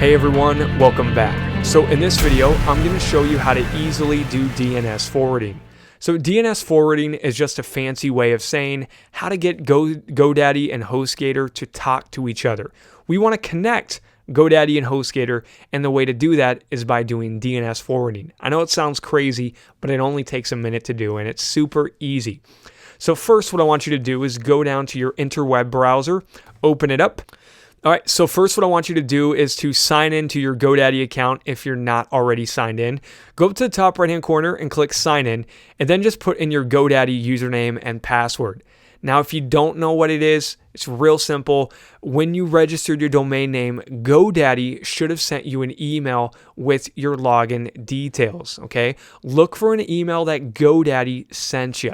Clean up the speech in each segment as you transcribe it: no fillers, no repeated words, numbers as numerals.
Hey everyone, welcome back. So in this video, I'm going to show you how to easily do DNS forwarding. So DNS forwarding is just a fancy way of saying how to get GoDaddy and HostGator to talk to each other. We want to connect GoDaddy and HostGator, and the way to do that is by doing DNS forwarding. I know it sounds crazy, but it only takes a minute to do, and it's super easy. So first, what I want you to do is go down to your interweb browser, open it up. All right, so first what I want you to do is to sign in to your GoDaddy account if you're not already signed in. Go up to the top right-hand corner and click sign in, and then just put in your GoDaddy username and password. Now, if you don't know what it is, it's real simple. When you registered your domain name, GoDaddy should have sent you an email with your login details, okay? Look for an email that GoDaddy sent you.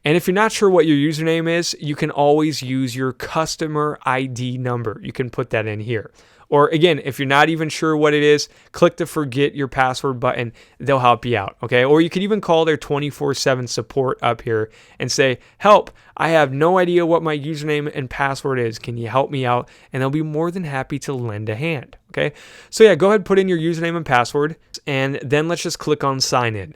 And if you're not sure what your username is, you can always use your customer ID number. You can put that in here. Or again, if you're not even sure what it is, click the forget your password button. They'll help you out, okay? Or you could even call their 24/7 support up here and say, help, I have no idea what my username and password is. Can you help me out? And they'll be more than happy to lend a hand, okay? So yeah, go ahead, put in your username and password, and then let's just click on sign in.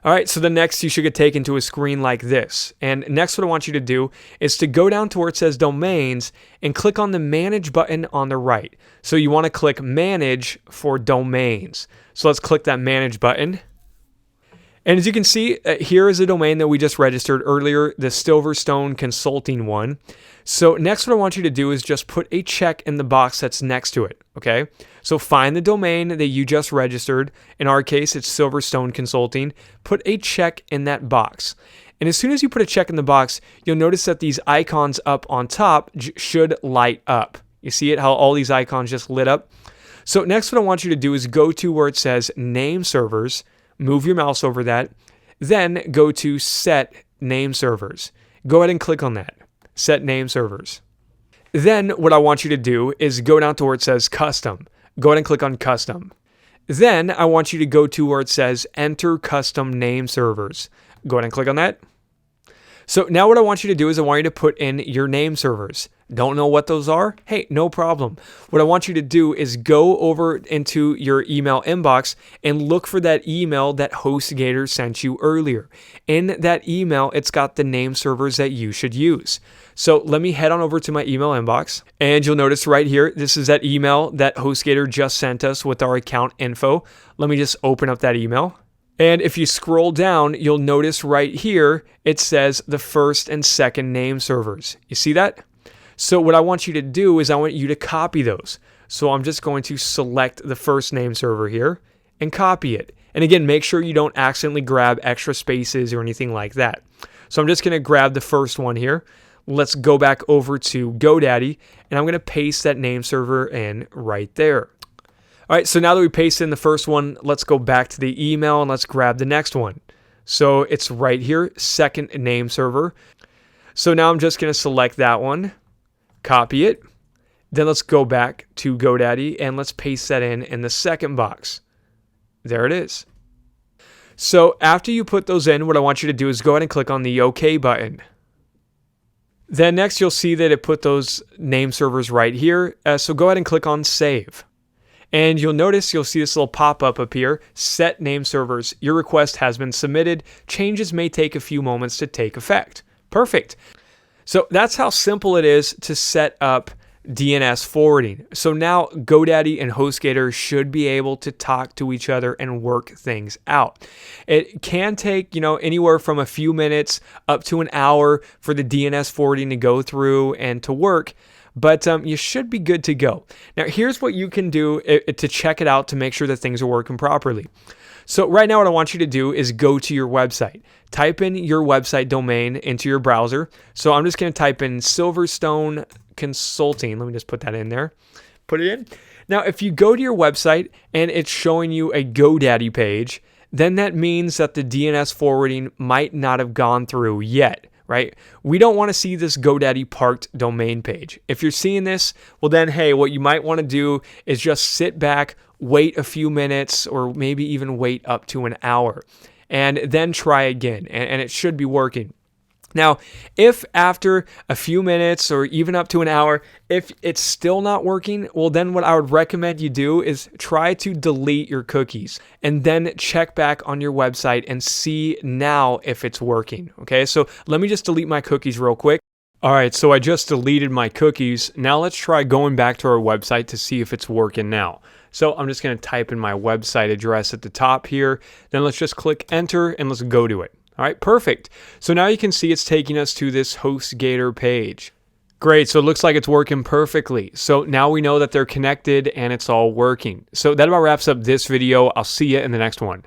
All right, so the next you should get taken to a screen like this. And next what I want you to do is to go down to where it says domains and click on the manage button on the right. So you want to click manage for domains. So let's click that manage button. And as you can see, here is a domain that we just registered earlier, the Silverstone Consulting one. So next what I want you to do is just put a check in the box that's next to it, okay? So find the domain that you just registered. In our case, it's Silverstone Consulting. Put a check in that box. And as soon as you put a check in the box, you'll notice that these icons up on top should light up. You see it, how all these icons just lit up? So next what I want you to do is go to where it says name servers, move your mouse over that, then go to set name servers. Go ahead and click on that. Set name servers. Then what I want you to do is go down to where it says custom. Go ahead and click on custom. Then I want you to go to where it says enter custom name servers. Go ahead and click on that. So now what I want you to do is I want you to put in your name servers. Don't know what those are? Hey, no problem. What I want you to do is go over into your email inbox and look for that email that HostGator sent you earlier. In that email, it's got the name servers that you should use. So let me head on over to my email inbox, and you'll notice right here, this is that email that HostGator just sent us with our account info. Let me just open up that email. And if you scroll down, you'll notice right here, it says the first and second name servers. You see that? So what I want you to do is I want you to copy those. So I'm just going to select the first name server here and copy it. And again, make sure you don't accidentally grab extra spaces or anything like that. So I'm just going to grab the first one here. Let's go back over to GoDaddy, and I'm going to paste that name server in right there. All right, so now that we pasted in the first one, let's go back to the email and let's grab the next one. So it's right here, second name server. So now I'm just going to select that one, copy it. Then let's go back to GoDaddy and let's paste that in the second box. There it is. So after you put those in, what I want you to do is go ahead and click on the OK button. Then next you'll see that it put those name servers right here. So go ahead and click on save. And you'll notice, you'll see this little pop-up up here, set name servers. Your request has been submitted. Changes may take a few moments to take effect. Perfect. So that's how simple it is to set up DNS forwarding. So now GoDaddy and HostGator should be able to talk to each other and work things out. It can take, anywhere from a few minutes up to an hour for the DNS forwarding to go through and to work. But you should be good to go. Now, here's what you can do to check it out to make sure that things are working properly. So right now what I want you to do is go to your website. Type in your website domain into your browser. So I'm just going to type in Silverstone Consulting. Let me just put that in there. Put it in. Now, if you go to your website and it's showing you a GoDaddy page, then that means that the DNS forwarding might not have gone through yet. Right? We don't want to see this GoDaddy parked domain page. If you're seeing this, well then, hey, what you might want to do is just sit back, wait a few minutes, or maybe even wait up to an hour, and then try again, and it should be working. Now, if after a few minutes or even up to an hour, if it's still not working, well, then what I would recommend you do is try to delete your cookies and then check back on your website and see now if it's working. Okay, so let me just delete my cookies real quick. All right, so I just deleted my cookies. Now let's try going back to our website to see if it's working now. So I'm just going to type in my website address at the top here. Then let's just click enter and let's go to it. All right, perfect. So now you can see it's taking us to this HostGator page. Great, so it looks like it's working perfectly. So now we know that they're connected and it's all working. So that about wraps up this video. I'll see you in the next one.